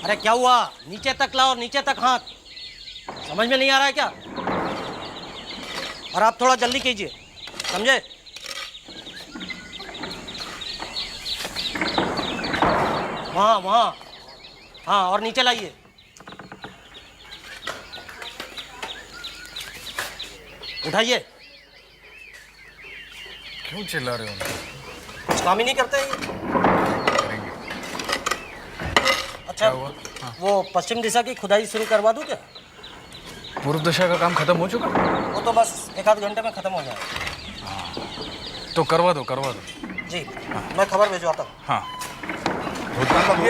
अरे क्या हुआ? नीचे तक लाओ, नीचे तक हाथ। समझ में नहीं आ रहा है क्या? और आप थोड़ा जल्दी कीजिए, समझे? वहाँ वहाँ, हाँ, और नीचे लाइए। उठाइए। क्यों चिल्ला रहे हो? कुछ काम ही नहीं करते ये। करेंगे। अच्छा क्या हुआ? हाँ। वो पश्चिम दिशा की खुदाई शुरू करवा दूं क्या? पूर्व दिशा का काम खत्म हो चुका? वो तो बस 1 आध घंटे में खत्म हो जाएगा। तो करवा दो, करवा दो। जी, मैं खबर भिजवाता हूँ। हाँ। भूतनाथ बाबू,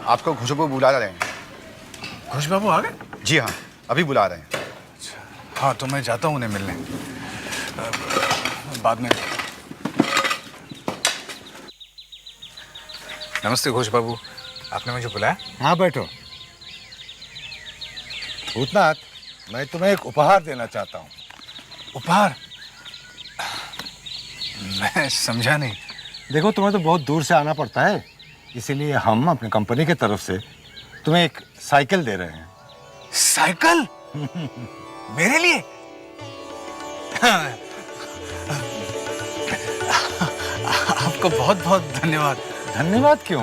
आपको घोष बाबू बुला रहे हैं। घोष बाबू आ गए? जी हाँ, अभी बुला रहे हैं। हाँ, तो मैं जाता हूँ उन्हें मिलने। बाद में। नमस्ते घोष बाबू, आपने मुझे बुलाया? हाँ बैठो। भूतनाथ, मैं तुम्हें एक उपहार देना चाहता हूँ। उपहार? मैं समझा नहीं। देखो, तुम्हें तो बहुत दूर से आना पड़ता है, इसीलिए हम अपनी कंपनी की तरफ से तुम्हें एक साइकिल दे रहे हैं। साइकिल? मेरे लिए? आपको बहुत बहुत धन्यवाद। धन्यवाद क्यों?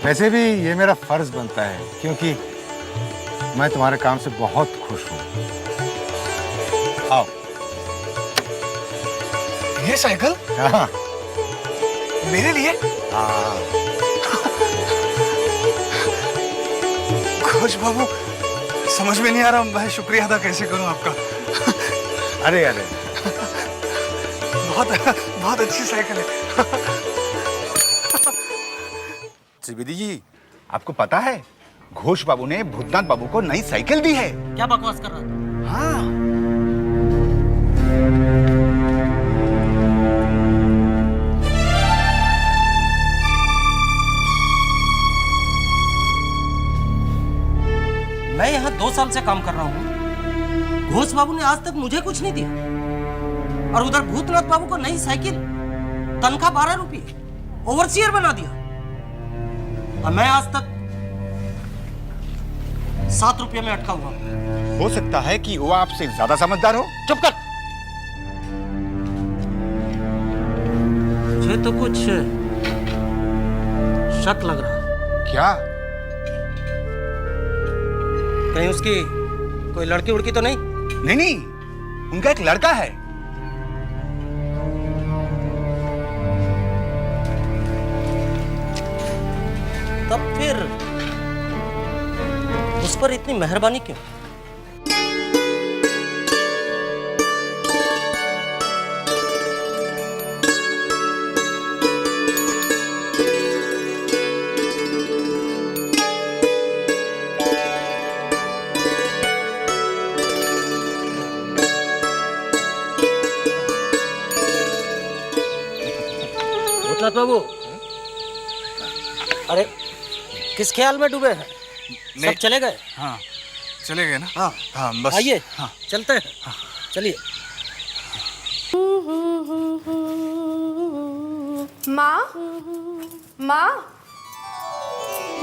वैसे भी ये मेरा फर्ज बनता है, क्योंकि मैं तुम्हारे काम से बहुत खुश हूँ। आओ। ये साइकिल? हाँ। मेरे लिए? हाँ। घोष बाबू, समझ में नहीं आ रहा मैं शुक्रिया अदा कैसे करूं आपका। अरे अरे, बहुत बहुत अच्छी साइकिल है। त्रिवेदी जी, आपको पता है घोष बाबू ने भूतनाथ बाबू को नई साइकिल दी है। क्या बकवास कर रहा था? हाँ। मैं यहाँ 2 साल से काम कर रहा हूँ। घोष बाबू ने आज तक मुझे कुछ नहीं दिया, और उधर भूतनाथ बाबू को नई साइकिल, तनख्वाह 12 रुपये, ओवरसीयर बना दिया। और मैं आज तक 7 रुपये में अटका हुआ। हो सकता है कि वो आपसे ज्यादा समझदार हो। चुप कर। मुझे तो कुछ शक लग रहा है। क्या? कहीं उसकी कोई लड़की उड़की तो नहीं? नहीं नहीं, उनका एक लड़का है। तब फिर उस पर इतनी मेहरबानी क्यों? भूतनाथ बाबू, अरे किस ख्याल में डूबे हैं? सब चले गए? हाँ, चले गए ना? हाँ हाँ, बस आइए। हाँ। चलते हैं। हाँ। चलिए। माँ, माँ,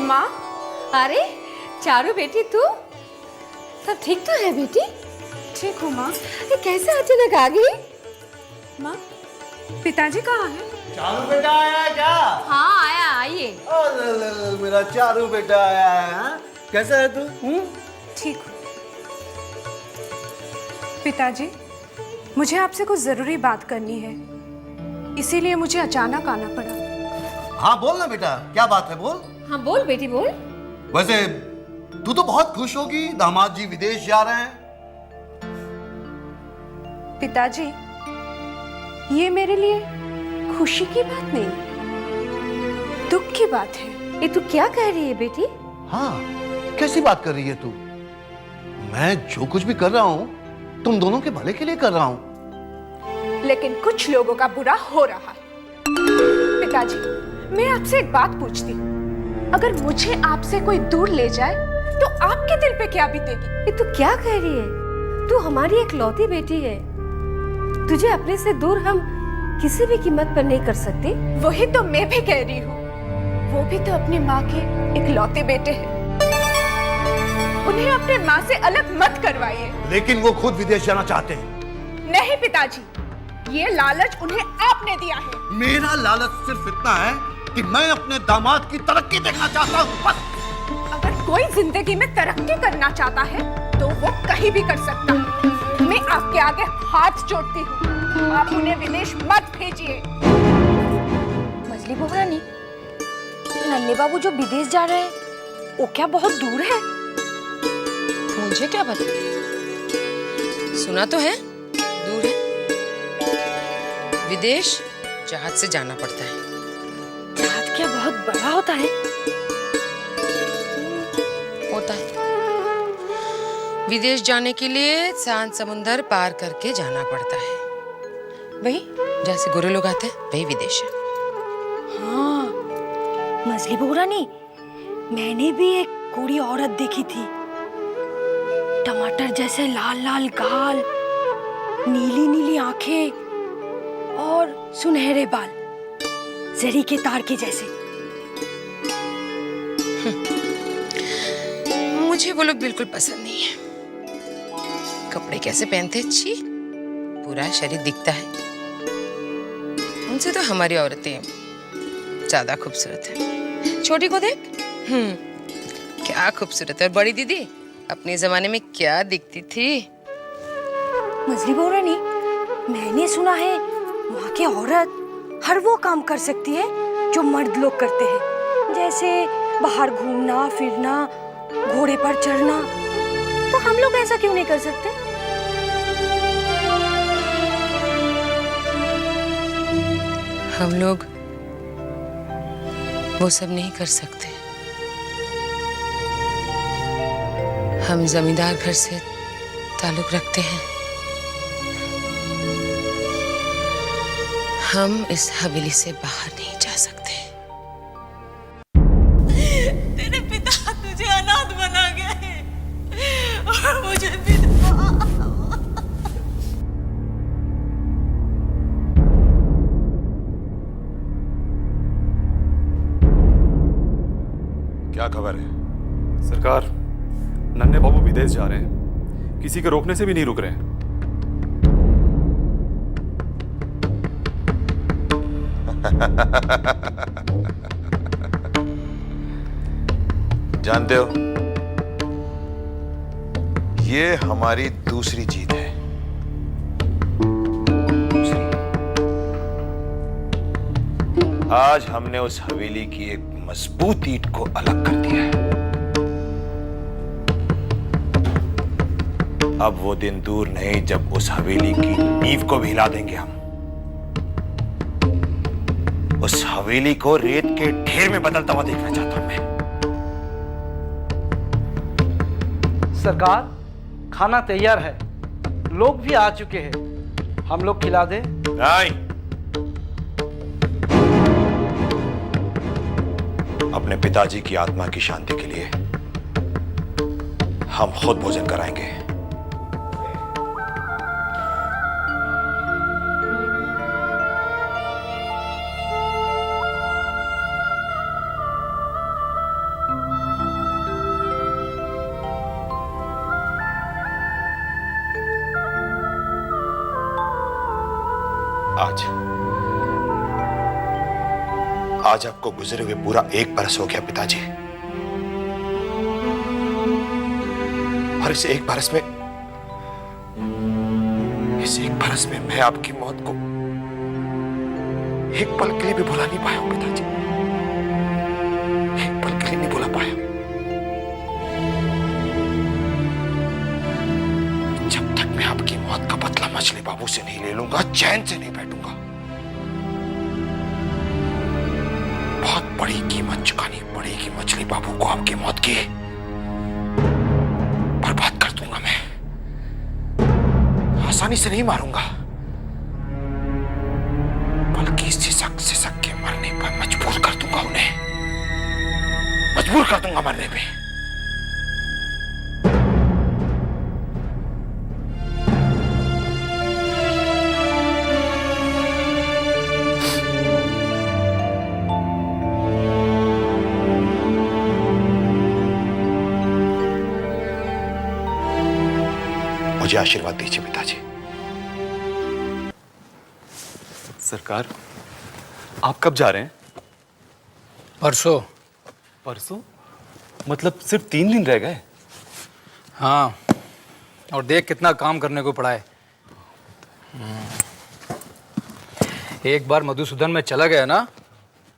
माँ। अरे चारू बेटी, तू सब ठीक तो है बेटी? ठीक हूँ माँ। ये कैसे अचानक आ गई? माँ, पिताजी कहाँ हैं? चारू बेटा आया क्या? हाँ आया, आइए। मेरा चारू बेटा आया है। हाँ? कैसा है तू? ठीक हूँ। पिताजी, मुझे आपसे कुछ जरूरी बात करनी है, इसीलिए मुझे अचानक आना पड़ा। हाँ बोल ना बेटा, क्या बात है, बोल। हाँ बोल बेटी बोल। वैसे तू तो बहुत खुश होगी, दामाद जी विदेश जा रहे हैं। पिताजी, ये मेरे लिए खुशी की बात नहीं, दुख की बात है। ये तू क्या कह रही है बेटी? हाँ, कैसी बात कर रही है तू? मैं जो कुछ भी कर रहा हूँ तुम दोनों के भले के लिए कर रहा हूँ। लेकिन कुछ लोगों का बुरा हो रहा है। पिताजी, मैं आपसे एक बात पूछती हूँ, अगर मुझे आपसे कोई दूर ले जाए तो आपके दिल पे क्या बीतेगी? ये तू क्या कह रही है? तू हमारी इकलौती बेटी है, तुझे अपने से दूर हम किसी भी कीमत पर नहीं कर सकते। वही तो मैं भी कह रही हूँ, वो भी तो अपनी माँ के इकलौते बेटे हैं। उन्हें अपने माँ से अलग मत करवाइए। लेकिन वो खुद विदेश जाना चाहते हैं। नहीं पिताजी, ये लालच उन्हें आपने दिया है। मेरा लालच सिर्फ इतना है कि मैं अपने दामाद की तरक्की देखना चाहता हूँ, बस। अगर कोई जिंदगी में तरक्की करना चाहता है तो वो कहीं भी कर सकता है। मैं आपके आगे हाथ जोड़ती हूँ, आप उन्हें विदेश मत भेजिए। मछली बहू रानी, नन्हे बाबू जो विदेश जा रहे हैं वो क्या बहुत दूर है? मुझे क्या पता, सुना तो है दूर है। विदेश जहाज से जाना पड़ता है। जहाज क्या बहुत बड़ा होता है? होता है। विदेश जाने के लिए शांत समुंदर पार करके जाना पड़ता है। वही जैसे गोरे लोग आते हैं, वही विदेश है। हाँ, मछली बहू रानी, मैंने भी एक गोरी औरत देखी थी। टमाटर जैसे लाल लाल गाल, नीली नीली आंखें और सुनहरे बाल, जरी के तार के जैसे। मुझे वो लोग बिल्कुल पसंद नहीं है। कपड़े कैसे पहनते हैं, छी, पूरा शरीर दिखता है। उनसे तो हमारी औरतें ज्यादा खूबसूरत है। छोटी को देख, क्या खूबसूरत है। और बड़ी दीदी अपने जमाने में क्या दिखती थी। मछली बहू रानी, मैंने सुना है वहाँ की औरत हर वो काम कर सकती है जो मर्द लोग करते हैं, जैसे बाहर घूमना फिरना, घोड़े पर चढ़ना। तो हम लोग ऐसा क्यों नहीं कर सकते? हम लोग वो सब नहीं कर सकते। हम जमींदार घर से ताल्लुक रखते हैं। हम इस हवेली से बाहर नहीं जा सकते। तेरे पिता तुझे अनाथ बना गए और मुझे विधवा। क्या खबर है? सरकार, नन्हे बाबू विदेश जा रहे हैं। किसी के रोकने से भी नहीं रुक रहे हैं। जानते हो, ये हमारी दूसरी जीत है। आज हमने उस हवेली की एक मजबूत ईंट को अलग कर दिया है। अब वो दिन दूर नहीं जब उस हवेली की नींव को भी हिला देंगे हम। उस हवेली को रेत के ढेर में बदलता हुआ देखना चाहता हूं मैं। सरकार, खाना तैयार है, लोग भी आ चुके हैं, हम लोग खिला दें? नहीं, अपने पिताजी की आत्मा की शांति के लिए हम खुद भोजन कराएंगे। आज आपको गुजरे हुए पूरा 1 बरस हो गया पिताजी, और इस 1 बरस में मैं आपकी मौत को एक पल के लिए भी भुला नहीं पाया हूं पिताजी। एक पल के लिए नहीं भुला पाया। जब तक मैं आपकी मौत का बदला मछली बाबू से नहीं ले लूंगा, चैन से नहीं बैठूंगा। बहुत बड़ी कीमत चुकानी पड़ेगी मछली बाबू को आपकी मौत की। बर्बाद कर दूंगा मैं, आसानी से नहीं मारूंगा, बल्कि सिसक के मरने पर मजबूर कर दूंगा उन्हें, मजबूर कर दूंगा मरने पे। मुझे आशीर्वाद दीजिए पिताजी। सरकार, आप कब जा रहे हैं? परसों। परसों? मतलब सिर्फ 3 दिन रह गए? हाँ, और देख कितना काम करने को पड़ा है। एक बार मधुसूदन में चला गया ना,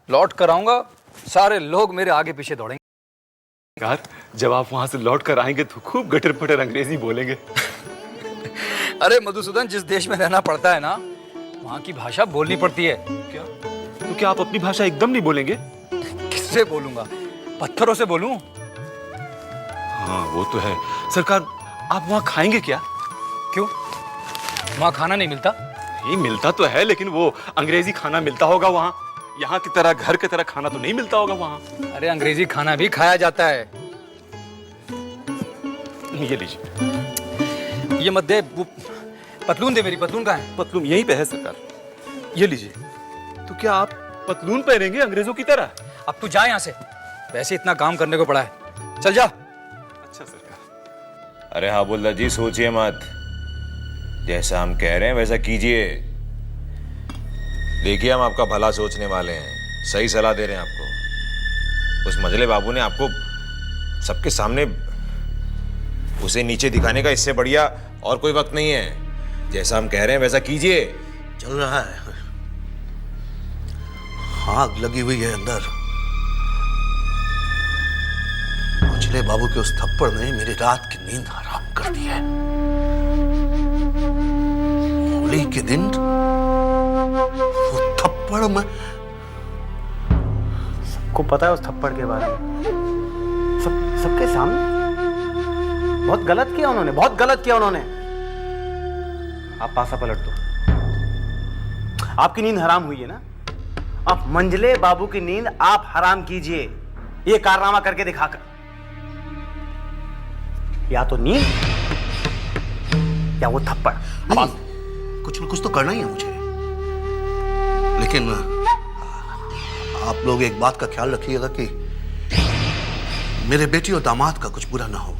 लौट कर आऊंगा, सारे लोग मेरे आगे पीछे दौड़ेंगे। सरकार, जब आप वहां से लौट कर आएंगे तो खूब गटर पटर अंग्रेजी बोलेंगे। अरे मधुसूदन, जिस देश में रहना पड़ता है ना, वहाँ की भाषा बोलनी पड़ती है। क्या? तो क्या आप अपनी भाषा एकदम नहीं बोलेंगे? किससे बोलूंगा? पत्थरों से बोलूं? हाँ, वो तो है। सरकार, आप वहाँ खाएंगे क्या? क्यों? वहाँ खाना नहीं मिलता? नहीं मिलता तो है, लेकिन वो अंग्रेजी खाना मिलता होगा वहाँ। यहाँ की तरह घर की तरह खाना तो नहीं मिलता होगा वहाँ। अरे अंग्रेजी खाना भी खाया जाता है। ये लीजिए। ये मत दे, वो पतलून दे। मेरी पतलून कहाँ है? पतलून यहीं पे है सरकार। ये लीजिए। तो क्या आप पतलून पहनेंगे अंग्रेजों की तरह? अब तू जा यहाँ से, वैसे इतना काम करने को पड़ा है, चल जा। अच्छा सरकार। अरे हाबुल्ला जी, सोचिए मत, जैसा हम कह रहे हैं वैसा कीजिए। देखिए, हम आपका भला सोचने वाले हैं, सही सलाह दे रहे हैं आपको। उस मजले बाबू ने आपको सबके सामने उसे नीचे दिखाने का इससे बढ़िया और कोई वक्त नहीं है। जैसा हम कह रहे हैं वैसा कीजिए। चल रहा है, आग लगी हुई है अंदर। मछले बाबू के उस थप्पड़ ने मेरी रात की नींद हराम कर दी है। होली के दिन वो थप्पड़ में, सबको पता है उस थप्पड़ के बारे में, सबके सामने। बहुत गलत किया उन्होंने, बहुत गलत किया उन्होंने। आप पासा पलट दो। आपकी नींद हराम हुई है ना, आप मंझले बाबू की नींद आप हराम कीजिए, ये कारनामा करके दिखाकर। या तो नींद या वो थप्पड़। कुछ न कुछ तो करना ही है मुझे। लेकिन आप लोग एक बात का ख्याल रखिएगा कि मेरे बेटी और दामाद का कुछ बुरा ना हो,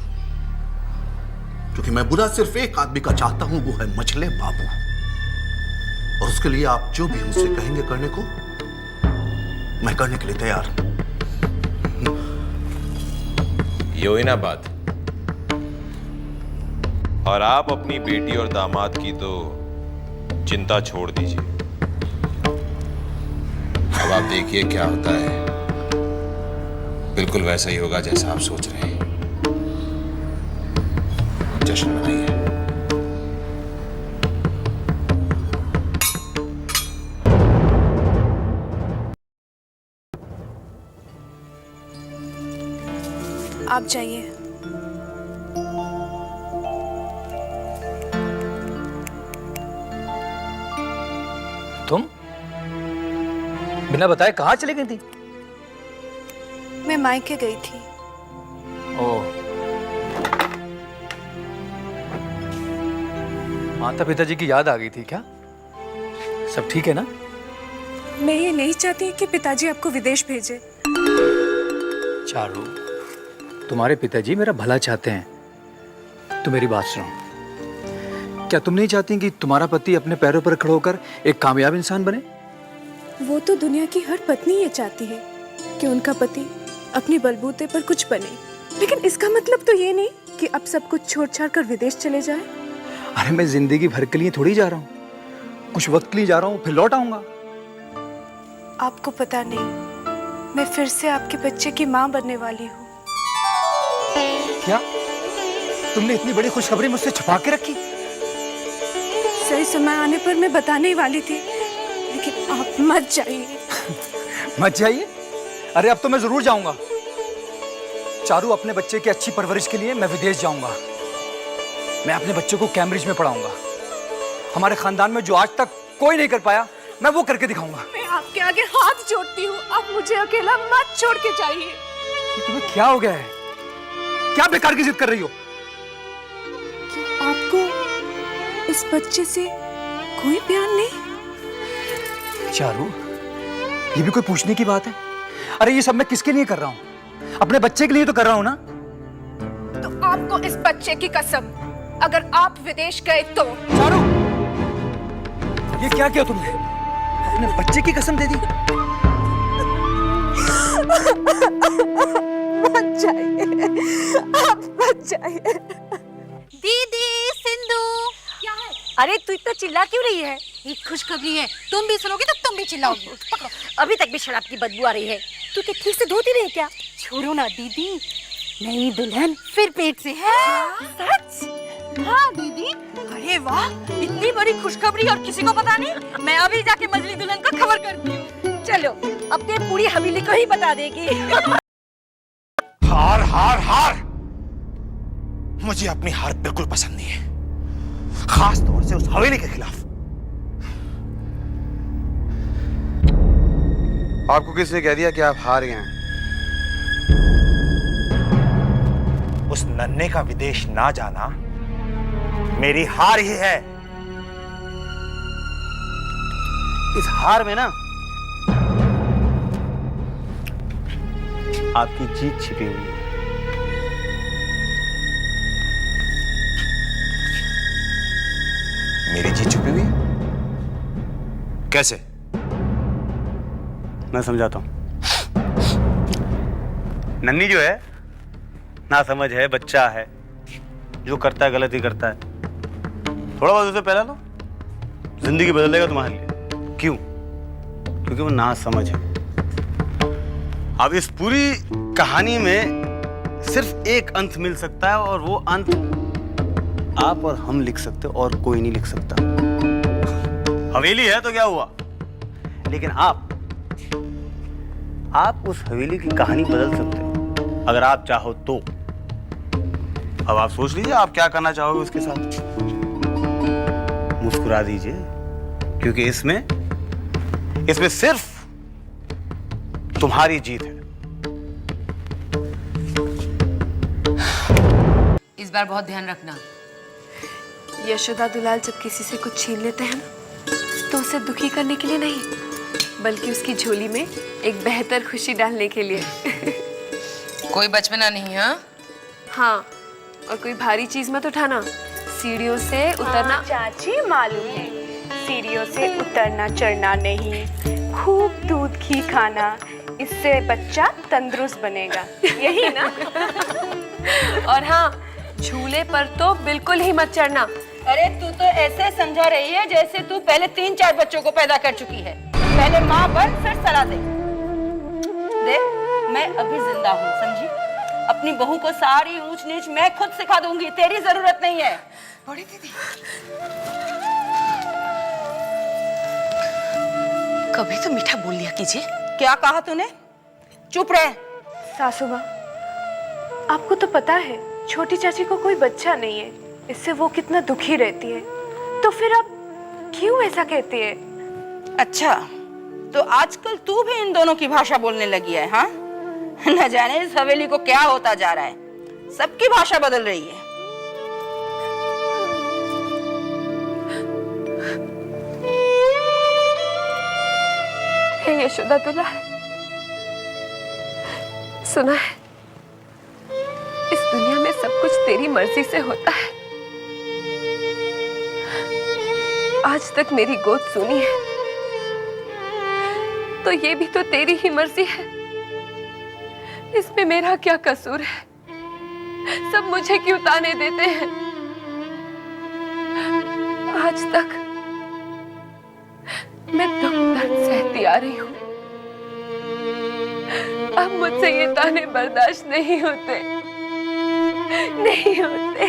क्योंकि मैं बुरा सिर्फ एक आदमी का चाहता हूं, वो है मछले बाबू। और उसके लिए आप जो भी मुझसे कहेंगे करने को, मैं करने के लिए तैयार हूं। ये हुई ना बात। और आप अपनी बेटी और दामाद की तो चिंता छोड़ दीजिए। अब आप देखिए क्या होता है। बिल्कुल वैसा ही होगा जैसा आप सोच रहे हैं। जश्न मनाइए। आप जाइए। तुम बिना बताए कहाँ चली गई थी? मैं मायके गई थी। ओह, माता पिताजी की याद आ गई थी क्या? सब ठीक है ना? मैं ये नहीं चाहती कि पिताजी आपको विदेश भेजे। चारू, तुम्हारे पिताजी मेरा भला चाहते हैं। तुम मेरी बात सुनो। क्या तुम नहीं चाहती कि तुम्हारा पति अपने पैरों पर खड़े होकर एक कामयाब इंसान बने? वो तो दुनिया की हर पत्नी ये चाहती है कि उनका पति अपनी बलबूते पर कुछ बने, लेकिन इसका मतलब तो ये नहीं कि अब सब कुछ छोड़ छाड़ कर विदेश चले जाए। अरे मैं जिंदगी भर के लिए थोड़ी जा रहा हूँ, कुछ वक्त के लिए जा रहा हूँ, फिर लौट आऊंगा। आपको पता नहीं, मैं फिर से आपके बच्चे की माँ बनने वाली हूँ। क्या तुमने इतनी बड़ी खुशखबरी मुझसे छुपा के रखी? सही समय आने पर मैं बताने ही वाली थी, लेकिन आप मत जाइए। मत जाइए? अरे अब तो मैं जरूर जाऊंगा। चारू, अपने बच्चे की अच्छी परवरिश के लिए मैं विदेश जाऊंगा। मैं अपने बच्चे को कैम्ब्रिज में पढ़ाऊंगा। हमारे खानदान में जो आज तक कोई नहीं कर पाया, मैं वो करके दिखाऊंगा। मैं आपके आगे हाथ जोड़ती हूँ, आप मुझे अकेला मत छोड़ के जाइए। तुम्हें क्या हो गया है? क्या बेकार की जिद कर रही हो? क्या आपको इस बच्चे से कोई प्यार नहीं? चारू, ये भी कोई पूछने की बात है? अरे ये सब मैं किसके लिए कर रहा हूँ? अपने बच्चे के लिए तो कर रहा हूँ ना। तो आपको इस बच्चे की कसम अगर आप विदेश गए तो। चारू, ये क्या किया तुमने? अपने बच्चे की कसम दे दी। बच जाइए, आप बच जाइए। दीदी, सिंधु, क्या है? अरे तू इतना चिल्ला क्यों रही है? एक खुशखबरी है, तुम भी सुनोगी तो तुम भी चिल्लाओगी। पकड़ो। अभी तक भी शराब की बदबू आ रही है। तू क्या ठीक से धोती नहीं क्या? छोड़ो ना दीदी, नई दुल्हन फिर पेट से है। सच? हाँ दीदी। अरे वाह, इतनी बड़ी खुशखबरी और किसी को पता नहीं। मैं अभी जाके मजली दुल्हन को खबर करती हूँ। चलो, अब तो पूरी हवेली को ही बता देगी। हार हार हार, मुझे अपनी हार बिल्कुल पसंद नहीं है, खास तौर से उस हवेली के खिलाफ। आपको किसने कह दिया कि आप हार गए हैं? उस नन्हे का विदेश ना जाना मेरी हार ही है। इस हार में ना आपकी जीत छिपी हुई है। मेरी जीत छुपी हुई? कैसे? मैं समझाता हूं। नन्ही जो है ना समझ है, बच्चा है, जो करता है गलत ही करता है। थोड़ा बहुत उसे पहला लो, जिंदगी बदल देगा तुम्हारे लिए। क्यों? क्योंकि वो ना समझ है। अब इस पूरी कहानी में सिर्फ एक अंत मिल सकता है, और वो अंत आप और हम लिख सकते, और कोई नहीं लिख सकता। हवेली है तो क्या हुआ, लेकिन आप उस हवेली की कहानी बदल सकते हो अगर आप चाहो तो। अब आप सोच लीजिए आप क्या करना चाहोगे उसके साथ। मुस्कुरा दीजिए, क्योंकि इसमें सिर्फ तुम्हारी जीत है। इस बार बहुत ध्यान रखना। यशोदा दुलाल जब किसी से कुछ छीन लेते हैं ना, तो उसे दुखी करने के लिए नहीं, बल्कि उसकी झोली में एक बेहतर खुशी डालने के लिए। कोई बचपना नहीं। हाँ हाँ, और कोई भारी चीज मत उठाना। सीढ़ियों से उतरना। चाची मालूम है, सीढ़ियों से उतरना चढ़ना नहीं, खूब दूध घी खाना, इससे बच्चा तंदुरुस्त बनेगा, यही ना? और हाँ, झूले पर तो बिल्कुल ही मत चढ़ना। अरे तू तो ऐसे समझा रही है जैसे तू पहले 3-4 बच्चों को पैदा कर चुकी है। पहले माँ बन फिर सलाह दे। देख, मैं अभी जिंदा हूँ, समझी? अपनी बहू को सारी ऊंच नीच मैं खुद सिखा दूंगी, तेरी जरूरत नहीं है। बड़ी दीदी, कभी तो मीठा बोल लिया कीजिए। क्या कहा तूने? चुप रहे। सासू माँ, आपको तो पता है छोटी चाची को कोई बच्चा नहीं है, इससे वो कितना दुखी रहती है। तो फिर आप क्यों ऐसा कहती है? अच्छा, तो आजकल तू भी इन दोनों की भाषा बोलने लगी है? हाँ, न जाने इस हवेली को क्या होता जा रहा है, सबकी भाषा बदल रही है। हे यशोदा दुलाल, सुना है इस दुनिया में सब कुछ तेरी मर्जी से होता है। आज तक मेरी गोद सुनी है, तो ये भी तो तेरी ही मर्जी है। इसमें मेरा क्या कसूर है? सब मुझे क्यों ताने देते हैं? आज तक मैं दुख दर्द सहती आ रही हूँ, अब मुझसे ये ताने बर्दाश्त नहीं होते, नहीं होते।